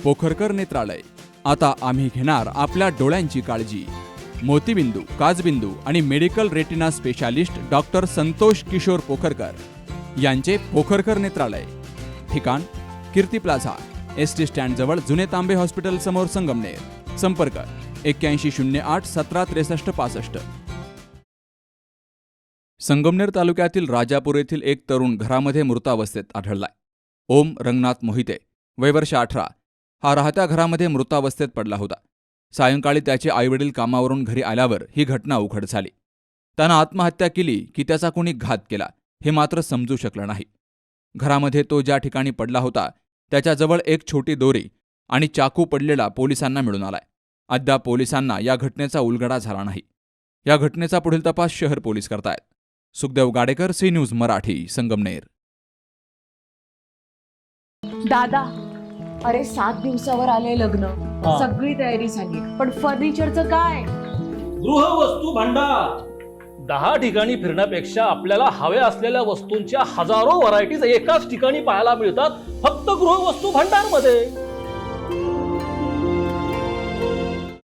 पोखरकर नेत्रालय. आता आम्ही घेणार आपल्या डोळ्यांची काळजी. मोतीबिंदू, काचबिंदू आणि medical retina specialist doctor Santosh Kishor Pokharkar यांचे पोखरकर नेत्रालय. ठिकाण कीर्ती प्लाझा, एसटी स्टँड जवळ जुने तांबे हॉस्पिटल समोर, संगमनेर. संपर्क 8108 176365. संगमनेर तालुक्यातील राजापूर येथील एक तरुण घरामध्ये मृतावस्थेत आढळलाय. ओम रंगनाथ मोहिते, वय वर्ष 18, हा राहत्या घरामध्ये मृतावस्थेत पडला होता. सायंकाळी त्याचे आईवडील कामावरून घरी आल्यावर ही घटना उघड झाली. त्यानं आत्महत्या केली की त्याचा कोणी घात केला हे मात्र समजू शकलं नाही. घरामध्ये तो ज्या ठिकाणी पडला होता त्याच्याजवळ एक छोटी दोरी आणि चाकू पडलेला पोलिसांना मिळून आलाय. अद्याप पोलिसांना या घटनेचा उलगडा झाला नाही. या घटनेचा पुढील तपास शहर पोलीस करतायत. Sukhdev Gadekar, C News Marathi, Sangamner. दादा, अरे 7 दिवसावर आले लग्न, सगळी तयारी झाली, पण फर्निचरचं काय? गृहवस्तू भांडार 10 ठिकाणी फिरण्यापेक्षा आपल्याला हव्या असलेल्या वस्तूंच्या हजारो व्हरायटीज एकाच ठिकाणी पाहायला मिळतात फक्त गृहवस्तू भांडार मध्ये.